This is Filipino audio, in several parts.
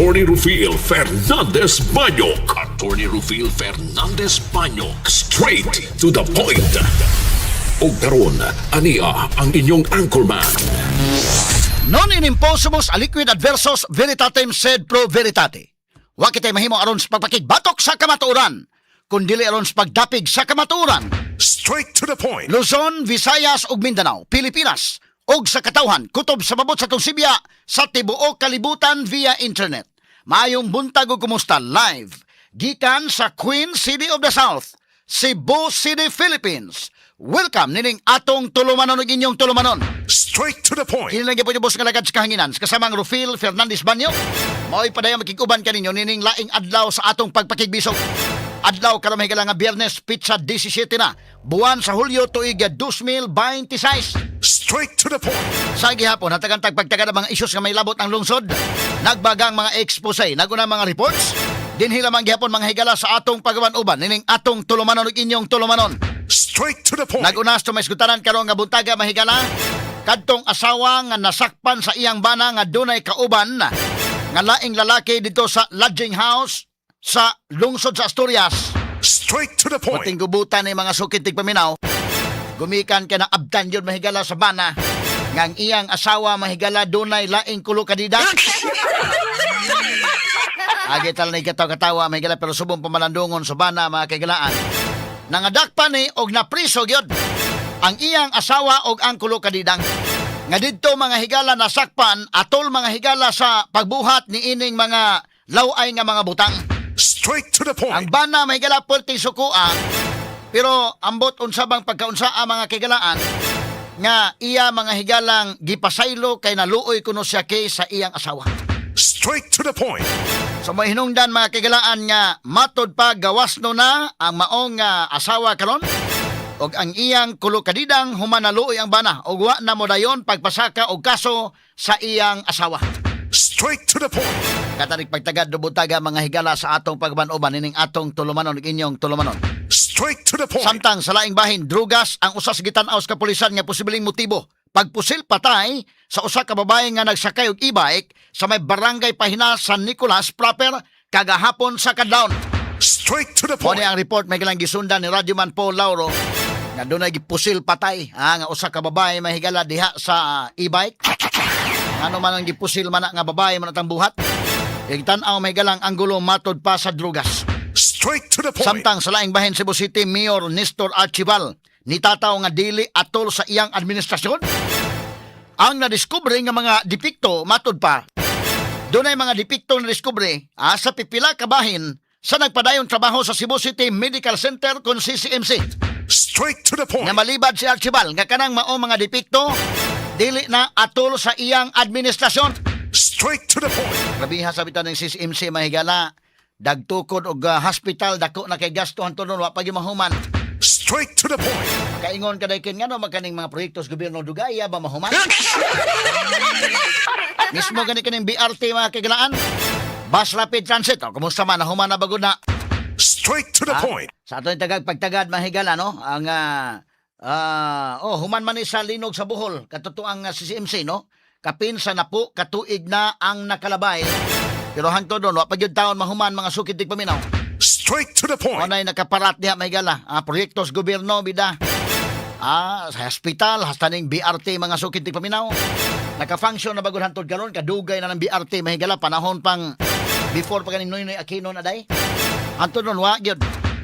Attorney Rufil Fernandez Banyok. Attorney Rufil Fernandez Banyok. Straight to the point. O karon, ania ang inyong anchorman. Non in impossimus aliquid adversus veritatem sed pro veritate. Wa kitay mahimo aron sa pagpakigbatok sa kamatuoran, kundili aron sa pagdapig sa kamatuoran. Straight to the point. Luzon, Visayas ug Mindanao, Pilipinas, ug sa katawhan kutob sa babot sa Sibya sa tibuok kalibutan via internet. Maayong buntag ug kumusta live gikan sa Queen City of the South, Cebu City, Philippines. Welcome nining atong tulumanon ug inyong tulumanon. Straight to the point. Kinilagyan po niyo boss nga lagad sa kahanginan kasamang Rufil Fernandez Banyok. Mao'y padayang makikuban kaninyo nining laing adlaw sa atong pagpakigbisog. Adlaw karon mahigala nga Biyernes pizza 17 na buwan sa Hulyo tuig 2026. Straight to the point. Sa gihapon hatagan pagtagad ang mga issues nga may labot ang lungsod. Nagbagang mga expose, naguna mga reports. Dinhi lamang gihapon mga higala sa atong pagawan-uban nining atong tulumanon ug inyong tulumanon. Straight to the point. Nagunas to may skutanan karon nga buntaga mahigala kadtong asawa nga nasakpan sa iyang bana nga dunay kauban nga laing lalaki dito sa lodging house sa lungsod sa Asturias. Straight to the point. Pating gubutan ni mga sukitig paminaw. Gumikan ka na abdan yun mahigala sa bana nga ang iyang asawa mahigala dunay laing kulo kadida. Agi tal na ikataw-katawa mahigala pero subong pamalandungon sa bana mga kaigalaan. Nangadakpan ni og napriso gyud ang iyang asawa og ang kulo kadidang. Nga didto mga higala nasakpan atol mga higala sa pagbuhat ni ining mga laway nga mga butang. Straight to the point. Ang bana may higala perting sukua pero ambot unsabang pagkaunsaa mga kaigalaan nga iya mga higalang gipasaylo kay naluoy kuno siya kay sa iyang asawa. Straight to the point. So may hinungdan mga kagalaan nga matod pa gawasno na ang maong asawa karon og ang iyang kulo kadidang humanaluoy ang bana og wa na mo dayon pagpasaka og kaso sa iyang asawa. Straight to the point. Katarik pagtagad dubutaga mga higala sa atong pagban-uban ining atong tulumanon ug inyong tulumanon. Straight to the point. Samtang sa laing bahin drugas ang usa sa gitan-aw sa kapulisan nga posibleng motibo pagpusil patay sa usa ka babae nga nagsakay og e-bike sa may barangay Pahina San Nicolas proper kagahapon sa Kadlawon. Straight to the Mo point. ang report may gilang gisundan ni Radyoman Paul Lauro nga dunay gipusil patay nga usa ka babae mahigala diha sa e-bike. Ano man ang gipusil man nga babae man atang buhat. Igtan-aw may galang anggulo matod pa sa drugas. Straight to the point. Samtang sa laing bahin Cebu City Mayor Nestor Archival nitataw nga dili atol sa iyang administrasyon. Ang nadiskubre nga mga depekto matod pa. Dunay mga depekto na diskubre sa pipila ka bahin sa nagpadayon trabaho sa Cebu City Medical Center kon CCMC. Straight to the point. Na malibad si Archibald nga kanang mao mga depekto dili na atol sa iyang administrasyon. Straight to the point. Grabiha sabitan ng CCMC mahigala dagtukod og hospital dako na kay gasto hantunon wa pa gimahuman. Straight to the point. Kaingon ka daykin nga no magkaning mga proyektos gobyerno dugaya ba mahuman? Mismo gani kaning BRT mga kagalaan. Bus Rapid Transit o kumusta man nahuman na bagod na. Straight to the point. Sa ato tagag pagtagad mahigala no ang human man ni sa linog sa Bohol katutuang CCMC no. Kapin sa napo katuig na ang nakalabay. Pero hangtod doon wa pa gyud taon mahuman mga sukitig paminaw. Straight to the point. Unay nakaparat diha mahigala. Proyektos gobyerno bida. Sa hospital hasta ning BRT mga sukitig paminaw. Naka-function na bagod hantod karon kadugay na ng BRT mahigala panahon pang before pa kaning Noynoy Aquino na day. Hantod doon wa gyud.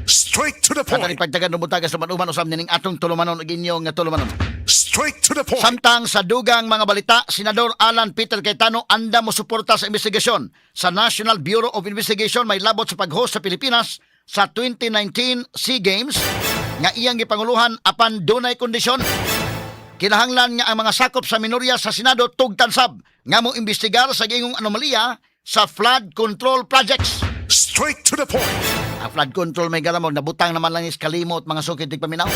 Straight to the Katari point. pagtagad ng butagas sa manuman usab nining atong tulumanon ug inyong nga tulumanon. Straight to the point. Samtang sa dugang mga balita, Senador Alan Peter Cayetano anda mo suporta sa investigasyon sa National Bureau of Investigation may labot sa pag-host sa Pilipinas sa 2019 SEA Games nga iyang gipanguluhan apan dunay kondisyon. Kinahanglan nga ang mga sakop sa minorya sa Senado tugtansab nga mo imbestigar sa gingong anomalya sa flood control projects. Straight to the point. Ang flood control may garamog nabutang naman lang is kalimot mga sukitig paminaw.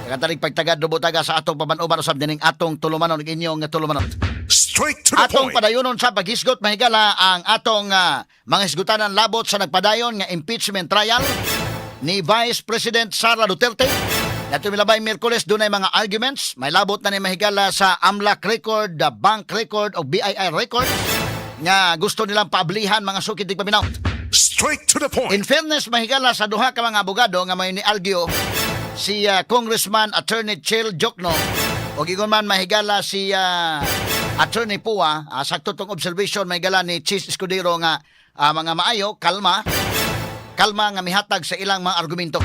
Katarig pagtagad do butaga sa atong paban-uban usab dining atong tulumanon ug inyong tulumanon. Straight to the Atong point. padayonon sa paghisgot mahigala ang atong mga hisgutanan labot sa nagpadayon nga impeachment trial ni Vice President Sara Duterte. Nato milabay Miyerkules dunay mga arguments, may labot na ni mahigala sa AMLAC record, the bank record o BII record. nga gusto nilang paablihan mga sukid tig paminaw. Straight to the point. In fairness, mahigala sa duha ka mga abogado nga may ni-argue si Congressman Attorney Chil Jokno o gigon man mahigala si Attorney Pua sa tutong observation mahigala ni Chis Escudero nga mga maayo, kalma nga mihatag sa ilang mga argumento.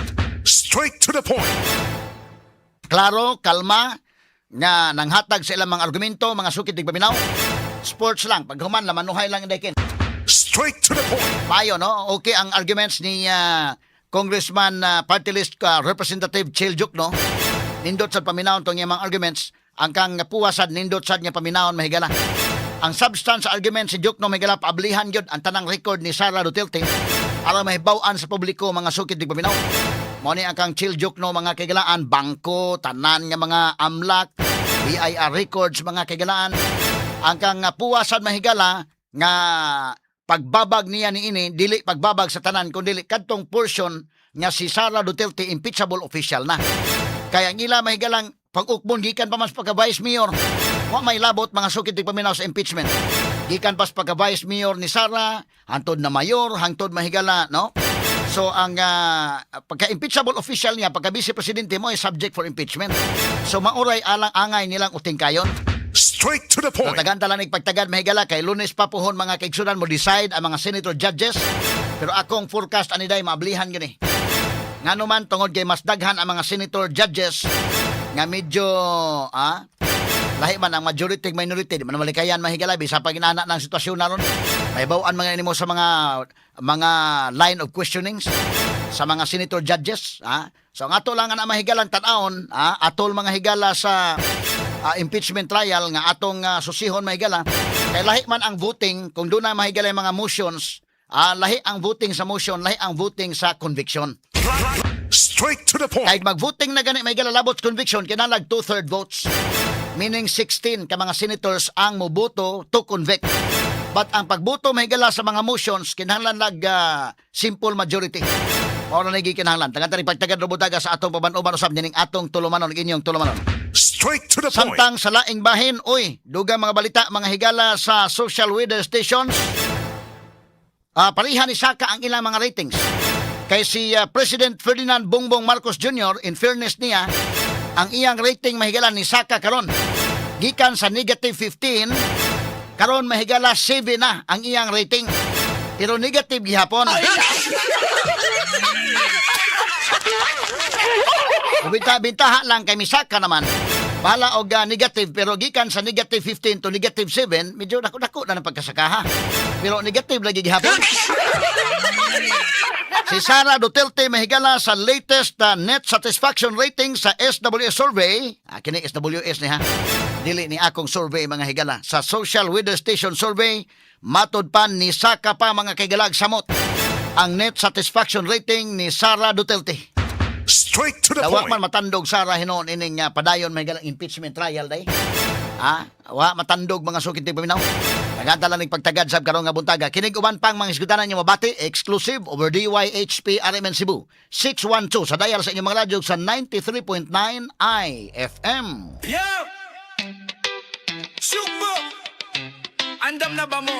Straight to the point. Klaro, kalma nga nanghatag sa ilang mga argumento, mga sukid tig paminaw. Sports lang, paghuman lamanuhay lang dakin. Straight to the point. Payo, no? Okay ang arguments ni Congressman Party List Representative Chil Jokno. Nindot sa paminawon tong mga arguments. Ang kang puwasad nindot sad nga paminawon mahigala. Ang substance sa argument si Jokno mahigala paablihan gyud ang tanang record ni Sara Duterte aron mahibaw-an sa publiko mga sukid tig paminaw. Mao ni ang kang Chil Jokno mga kagalaan, bangko, tanan nga mga amlak, BIR records mga kagalaan. Ang kang puwasad mahigala nga pagbabag niya ni ini dili pagbabag sa tanan kun dili kadtong portion nga si Sara Duterte impeachable official na. Kaya ang ila mahigalang pag-ukbon gikan pa mas pagka vice mayor. Wa may labot mga sukid tig paminaw sa impeachment. Gikan pas pagka vice mayor ni Sara, hangtod na mayor, hangtod mahigala, no? So ang pagka-impeachable official niya, pagka vice presidente mo ay subject for impeachment. So mauray alang angay nilang utingkayon. Straight to the point. Tagan talang nagpagtagad mahigala kay Lunes pa puhon mga kaigsunan mo decide ang mga senator judges. Pero akong forecast aniday maablihan gini. Ngano man tungod kay mas daghan ang mga senator judges nga medyo lahi man ang majority minority di man malikayan mahigala bisa pag inana ng sitwasyon naron. May bawaan mga nimo sa mga line of questionings sa mga senator judges, So ang ato lang ang mahigalang tan-aon, atol mga higala sa impeachment trial nga atong susihon mahigala. Kay lahi man ang voting kung doon na mahigala yung mga motions, lahi ang voting sa motion, lahi ang voting sa conviction. Straight to the point. Kahit mag-voting na gani mahigala labot conviction kinalag 2/3 votes. Meaning 16 ka mga senators ang moboto to convict. But ang pagboto mahigala sa mga motions kinahanglan lag simple majority. Mao na nagi kinahanglan. Tagan-tani pagtagad robutaga sa atong paban-uban usab ning atong tulumanon inyong tulumanon. Straight to the point. Samtang sa laing bahin, dugang mga balita, mga higala sa social weather stations, parihan ni Saka ang ilang mga ratings. Kay si President Ferdinand Bongbong Marcos Jr., in fairness niya, ang iyang rating mahigala ni Saka karon. Gikan sa negative 15, karon mahigala 7 na ang iyang rating. Pero negative gihapon. Bintaha lang kay Misaka naman. Bahala og negative pero gikan sa negative 15 to negative 7, medyo dako-dako na ng pagkasakaha. Pero negative lagi gihapon. Si Sara Duterte mahigala sa latest net satisfaction rating sa SWS survey. Kini SWS ni ha. Dili ni akong survey mga higala. Sa Social Weather Station survey, matod pa ni Saka pa mga kaigalag samot ang net satisfaction rating ni Sara Duterte. Straight to the Wa point. man matandog Sara hinon ining padayon may galang impeachment trial day. Wa matandog mga sukid ti paminaw. Nagantala ning pagtagad sab karon nga buntaga. Kinig uban pang mga isgutanan niyo mabati exclusive over DYHP RMN Cebu 612 sa dial sa inyong mga radyo sa 93.9 IFM. Yo! Sugbo! Andam na ba mo?